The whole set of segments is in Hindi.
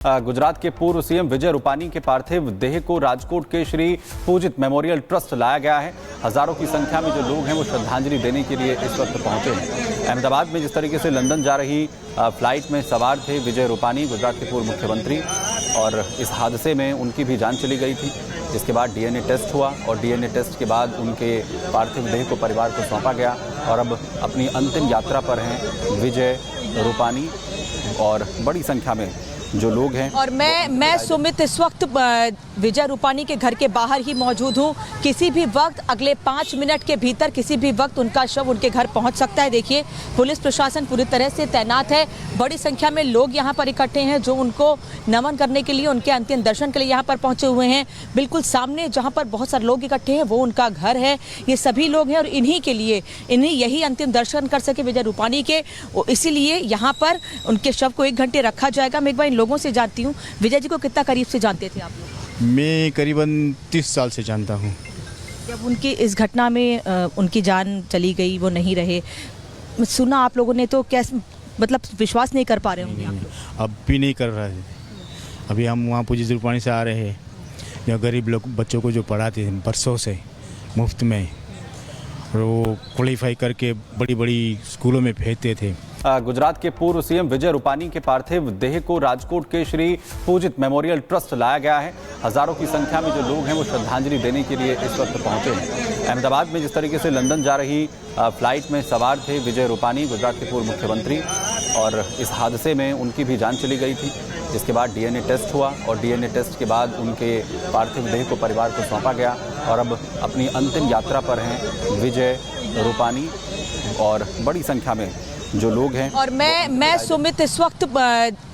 गुजरात के पूर्व सीएम विजय रूपानी के पार्थिव देह को राजकोट के श्री पूजित मेमोरियल ट्रस्ट लाया गया है। हजारों की संख्या में जो लोग हैं वो श्रद्धांजलि देने के लिए इस वक्त पहुंचे हैं। अहमदाबाद में जिस तरीके से लंदन जा रही फ्लाइट में सवार थे विजय रूपानी, गुजरात के पूर्व मुख्यमंत्री, और इस हादसे में उनकी भी जान चली गई थी, जिसके बाद डीएनए टेस्ट हुआ और डीएनए टेस्ट के बाद उनके पार्थिव देह को परिवार को सौंपा गया और अब अपनी अंतिम यात्रा पर हैं विजय रूपानी और बड़ी संख्या में जो लोग हैं। और मैं सुमित इस वक्त विजय रूपानी के घर के बाहर ही मौजूद हूँ। किसी भी वक्त अगले 5 मिनट के भीतर किसी भी वक्त उनका शव उनके घर पहुँच सकता है। देखिए, पुलिस प्रशासन पूरी तरह से तैनात है। बड़ी संख्या में लोग यहाँ पर इकट्ठे हैं जो उनको नमन करने के लिए, उनके अंतिम दर्शन के लिए यहाँ पर पहुँचे हुए हैं। बिल्कुल सामने जहाँ पर बहुत सारे लोग इकट्ठे हैं वो उनका घर है। ये सभी लोग हैं और इन्हीं के लिए, इन्हीं यही अंतिम दर्शन कर सके विजय रूपानी के, इसीलिए यहाँ पर उनके शव को 1 घंटे रखा जाएगा। मैं एक बार इन लोगों से जानती हूँ, विजय जी को कितना करीब से जानते थे आप लोग? मैं करीबन 30 साल से जानता हूँ। जब उनकी इस घटना में उनकी जान चली गई, वो नहीं रहे, सुना आप लोगों ने, तो कैसे, मतलब विश्वास नहीं कर पा रहे होंगे आप लोग? अब भी नहीं कर रहे थे। अभी हम वहाँ पूजित रूपानी से आ रहे हैं, या गरीब लोग बच्चों को जो पढ़ाते थे बरसों से मुफ्त में, और वो क्वालिफाई करके बड़ी बड़ी स्कूलों में भेजते थे। गुजरात के पूर्व सीएम विजय रूपानी के पार्थिव देह को राजकोट के श्री पूजित मेमोरियल ट्रस्ट लाया गया है। हजारों की संख्या में जो लोग हैं वो श्रद्धांजलि देने के लिए इस वक्त पहुंचे हैं। अहमदाबाद में जिस तरीके से लंदन जा रही फ्लाइट में सवार थे विजय रूपानी, गुजरात के पूर्व मुख्यमंत्री, और इस हादसे में उनकी भी जान चली गई थी, जिसके बाद डीएनए टेस्ट हुआ और डीएनए टेस्ट के बाद उनके पार्थिव देह को परिवार को सौंपा गया और अब अपनी अंतिम यात्रा पर हैं विजय रूपानी और बड़ी संख्या में जो लोग हैं। और मैं सुमित इस वक्त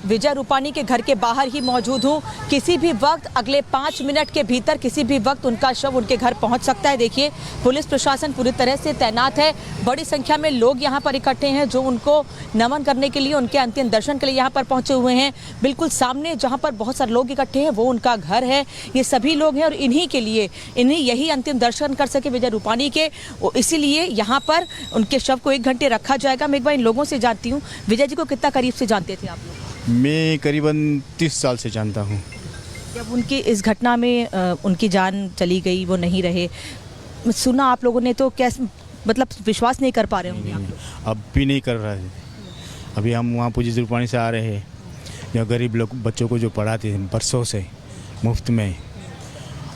विजय रूपानी के घर के बाहर ही मौजूद हूँ। किसी भी वक्त अगले 5 मिनट के भीतर किसी भी वक्त उनका शव उनके घर पहुँच सकता है। देखिए, पुलिस प्रशासन पूरी तरह से तैनात है। बड़ी संख्या में लोग यहाँ पर इकट्ठे हैं जो उनको नमन करने के लिए, उनके अंतिम दर्शन के लिए यहाँ पर पहुँचे हुए हैं। बिल्कुल सामने जहाँ पर बहुत सारे लोग इकट्ठे हैं वो उनका घर है। ये सभी लोग हैं और इन्हीं के लिए, इन्हीं यही अंतिम दर्शन कर सके विजय रूपानी के, इसीलिए यहाँ पर उनके शव को 1 घंटे रखा जाएगा। मैं एक बार इन लोगों से जानती हूँ, विजय जी को कितना करीब से जानते थे आप लोग? मैं करीबन 30 साल से जानता हूँ। जब उनकी इस घटना में उनकी जान चली गई, वो नहीं रहे, सुना आप लोगों ने, तो कैसे, मतलब विश्वास नहीं कर पा रहे होंगे आप लोग? अब भी नहीं कर रहे थे। अभी हम वहाँ पूजित रूपानी से आ रहे हैं, या गरीब लोग बच्चों को जो पढ़ाते थे बरसों से मुफ्त में,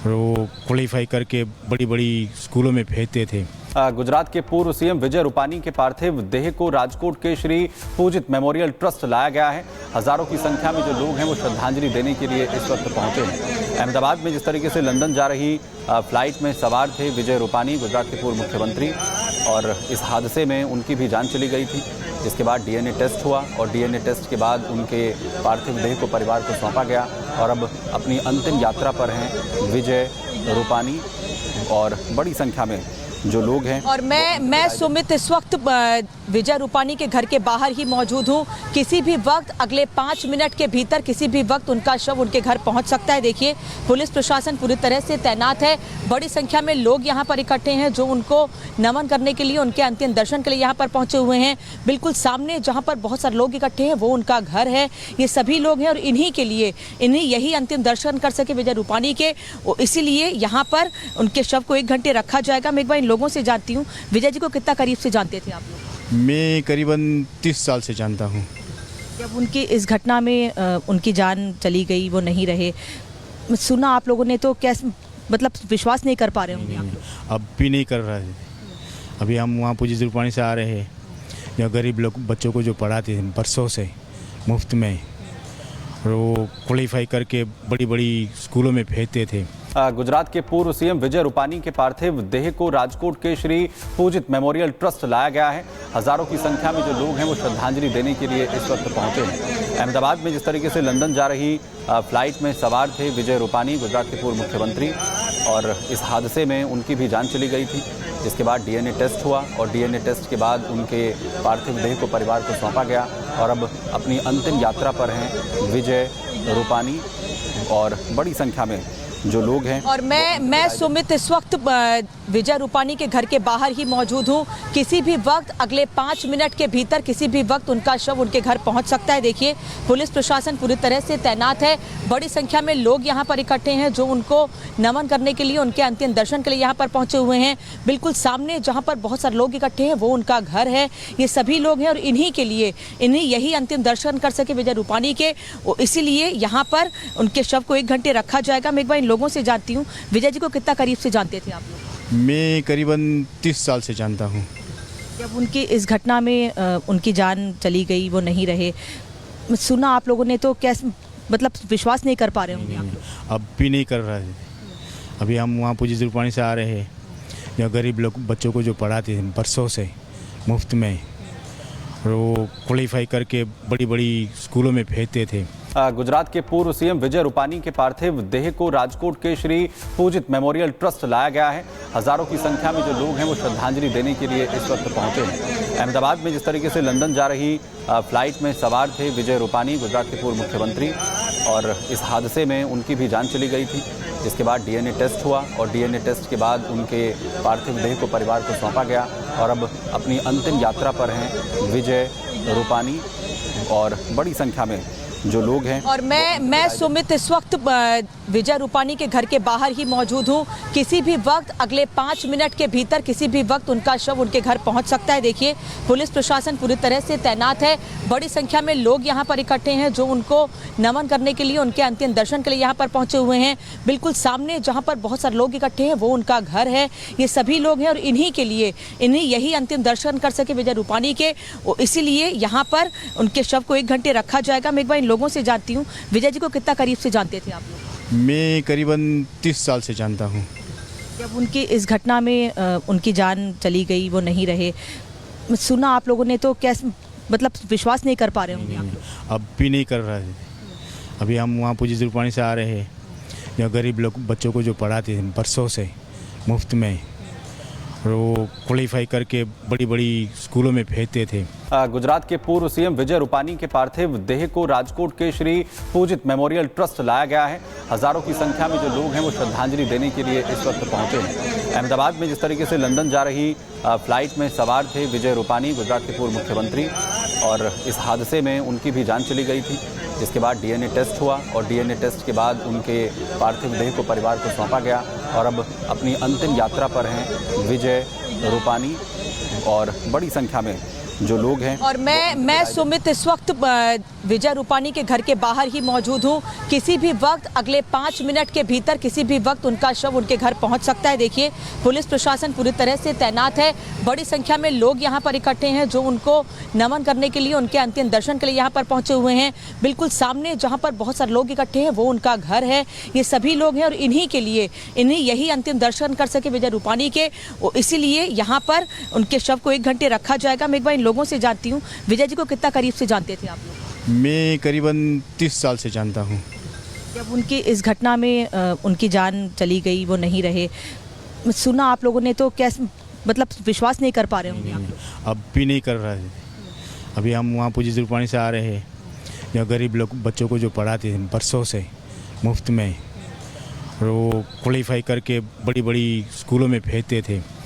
और वो क्वालिफाई करके बड़ी बड़ी स्कूलों में भेजते थे। गुजरात के पूर्व सीएम विजय रूपानी के पार्थिव देह को राजकोट के श्री पूजित मेमोरियल ट्रस्ट लाया गया है। हजारों की संख्या में जो लोग हैं वो श्रद्धांजलि देने के लिए इस वक्त पहुंचे हैं। अहमदाबाद में जिस तरीके से लंदन जा रही फ्लाइट में सवार थे विजय रूपानी, गुजरात के पूर्व मुख्यमंत्री, और इस हादसे में उनकी भी जान चली गई थी, जिसके बाद डीएनए टेस्ट हुआ और डीएनए टेस्ट के बाद उनके पार्थिव देह को परिवार को सौंपा गया और अब अपनी अंतिम यात्रा पर हैं विजय रूपानी और बड़ी संख्या में जो लोग हैं। और मैं सुमित इस वक्त विजय रूपानी के घर के बाहर ही मौजूद हूँ। किसी भी वक्त अगले 5 मिनट के भीतर किसी भी वक्त उनका शव उनके घर पहुँच सकता है। देखिए, पुलिस प्रशासन पूरी तरह से तैनात है। बड़ी संख्या में लोग यहाँ पर इकट्ठे हैं जो उनको नमन करने के लिए, उनके अंतिम दर्शन के लिए यहाँ पर पहुँचे हुए हैं। बिल्कुल सामने जहाँ पर बहुत सारे लोग इकट्ठे हैं वो उनका घर है। ये सभी लोग हैं और इन्हीं के लिए, इन्हीं यही अंतिम दर्शन कर सके विजय रूपानी के, इसीलिए यहाँ पर उनके शव को 1 घंटे रखा जाएगा। मैं एक बार इन लोगों से जानती हूँ, विजय जी को कितना करीब से जानते थे आप लोग? मैं करीबन 30 साल से जानता हूँ। जब उनकी इस घटना में उनकी जान चली गई, वो नहीं रहे, सुना आप लोगों ने, तो कैसे, मतलब विश्वास नहीं कर पा रहे होंगे आप लोग? अब भी नहीं कर रहे थे। अभी हम वहाँ पूजित रूपानी से आ रहे हैं, या गरीब लोग बच्चों को जो पढ़ाते थे बरसों से मुफ्त में, और वो क्वालिफाई करके बड़ी बड़ी स्कूलों में भेजते थे। गुजरात के पूर्व सीएम विजय रूपानी के पार्थिव देह को राजकोट के श्री पूजित मेमोरियल ट्रस्ट लाया गया है। हजारों की संख्या में जो लोग हैं वो श्रद्धांजलि देने के लिए इस वक्त पहुंचे हैं। अहमदाबाद में जिस तरीके से लंदन जा रही फ्लाइट में सवार थे विजय रूपानी, गुजरात के पूर्व मुख्यमंत्री, और इस हादसे में उनकी भी जान चली गई थी, जिसके बाद डीएनए टेस्ट हुआ और डीएनए टेस्ट के बाद उनके पार्थिव देह को परिवार को सौंपा गया और अब अपनी अंतिम यात्रा पर हैं विजय रूपानी और बड़ी संख्या में जो लोग हैं। और मैं सुमित इस वक्त विजय रूपानी के घर के बाहर ही मौजूद हूँ। किसी भी वक्त अगले 5 मिनट के भीतर किसी भी वक्त उनका शव उनके घर पहुंच सकता है। देखिए, पुलिस प्रशासन पूरी तरह से तैनात है। बड़ी संख्या में लोग यहाँ पर इकट्ठे हैं जो उनको नमन करने के लिए, उनके अंतिम दर्शन के लिए यहाँ पर पहुंचे हुए हैं। बिल्कुल सामने जहाँ पर बहुत सारे लोग इकट्ठे हैं वो उनका घर है। ये सभी लोग हैं और इन्हीं के लिए, इन्हीं यही अंतिम दर्शन कर सके विजय रूपानी के, इसीलिए यहाँ पर उनके शव को 1 घंटे रखा जाएगा। मैं एक बार इन लोगों से जानती हूँ, विजय जी को कितना करीब से जानते थे आप लोग? मैं करीबन 30 साल से जानता हूँ। जब उनकी इस घटना में उनकी जान चली गई, वो नहीं रहे, सुना आप लोगों ने, तो कैसे, मतलब विश्वास नहीं कर पा रहे होंगे आप लोग? अब भी नहीं कर रहे थे। अभी हम वहाँ पूजित रूपानी से आ रहे हैं, जो गरीब लोग बच्चों को जो पढ़ाते थे बरसों से मुफ्त में, और वो क्वालिफाई करके बड़ी बड़ी स्कूलों में भेजते थे। गुजरात के पूर्व सीएम विजय रूपानी के पार्थिव देह को राजकोट के श्री पूजित मेमोरियल ट्रस्ट लाया गया है। हजारों की संख्या में जो लोग हैं वो श्रद्धांजलि देने के लिए इस वक्त पहुंचे हैं। अहमदाबाद में जिस तरीके से लंदन जा रही फ्लाइट में सवार थे विजय रूपानी, गुजरात के पूर्व मुख्यमंत्री, और इस हादसे में उनकी भी जान चली गई थी, जिसके बाद डीएनए टेस्ट हुआ और डीएनए टेस्ट के बाद उनके पार्थिव देह को परिवार को सौंपा गया और अब अपनी अंतिम यात्रा पर हैं विजय रूपानी और बड़ी संख्या में जो लोग हैं। और मैं सुमित इस वक्त विजय रूपानी के घर के बाहर ही मौजूद हूँ। किसी भी वक्त अगले 5 मिनट के भीतर किसी भी वक्त उनका शव उनके घर पहुंच सकता है। देखिए, पुलिस प्रशासन पूरी तरह से तैनात है। बड़ी संख्या में लोग यहाँ पर इकट्ठे हैं जो उनको नमन करने के लिए, उनके अंतिम दर्शन के लिए यहाँ पर पहुंचे हुए हैं। बिल्कुल सामने जहाँ पर बहुत सारे लोग इकट्ठे हैं वो उनका घर है। ये सभी लोग हैं और इन्हीं के लिए, इन्हीं यही अंतिम दर्शन कर सके विजय रूपानी के, इसीलिए यहाँ पर उनके शव को 1 घंटे रखा जाएगा। मैं एक बार इन लोगों से जानती हूँ, विजय जी को कितना करीब से जानते थे आप लोग? मैं करीबन 30 साल से जानता हूँ। जब उनकी इस घटना में उनकी जान चली गई, वो नहीं रहे, सुना आप लोगों ने, तो कैसे, मतलब विश्वास नहीं कर पा रहे होंगे आप लोग? अब भी नहीं कर रहे थे। अभी हम वहाँ पूजित रूपानी से आ रहे हैं, जो गरीब लोग बच्चों को जो पढ़ाते थे बरसों से मुफ्त में, और वो क्वालिफाई करके बड़ी बड़ी स्कूलों में भेजते थे। गुजरात के पूर्व सीएम विजय रूपानी के पार्थिव देह को राजकोट के श्री पूजित मेमोरियल ट्रस्ट लाया गया है। हजारों की संख्या में जो लोग हैं वो श्रद्धांजलि देने के लिए इस वक्त पहुंचे हैं। अहमदाबाद में जिस तरीके से लंदन जा रही फ्लाइट में सवार थे विजय रूपानी, गुजरात के पूर्व मुख्यमंत्री, और इस हादसे में उनकी भी जान चली गई थी, जिसके बाद डीएनए टेस्ट हुआ और डीएनए टेस्ट के बाद उनके पार्थिव देह को परिवार को सौंपा गया और अब अपनी अंतिम यात्रा पर हैं विजय रूपानी और बड़ी संख्या में जो लोग हैं। और मैं सुमित इस वक्त विजय रूपानी के घर के बाहर ही मौजूद हूँ। किसी भी वक्त अगले 5 मिनट के भीतर किसी भी वक्त उनका शव उनके घर पहुंच सकता है। देखिए, पुलिस प्रशासन पूरी तरह से तैनात है। बड़ी संख्या में लोग यहाँ पर इकट्ठे हैं जो उनको नमन करने के लिए, उनके अंतिम दर्शन के लिए यहाँ पर पहुंचे हुए हैं। बिल्कुल सामने जहाँ पर बहुत सारे लोग इकट्ठे हैं वो उनका घर है। ये सभी लोग हैं और इन्हीं के लिए, इन्हीं यही अंतिम दर्शन कर सके विजय रूपानी के, इसीलिए यहाँ पर उनके शव को 1 घंटे रखा जाएगा। मैं एक बार इन लोगों से जानती हूँ, विजय जी को कितना करीब से जानते थे आप लोग? मैं करीबन 30 साल से जानता हूँ। जब उनकी इस घटना में उनकी जान चली गई, वो नहीं रहे, सुना आप लोगों ने, तो कैसे, मतलब विश्वास नहीं कर पा रहे होंगे आप लोग? अब भी नहीं कर रहे थे। अभी हम वहाँ पूजित रूपानी से आ रहे हैं, जो गरीब लोग बच्चों को जो पढ़ाते थे बरसों से मुफ्त में, और वो क्वालिफाई करके बड़ी बड़ी स्कूलों में भेजते थे।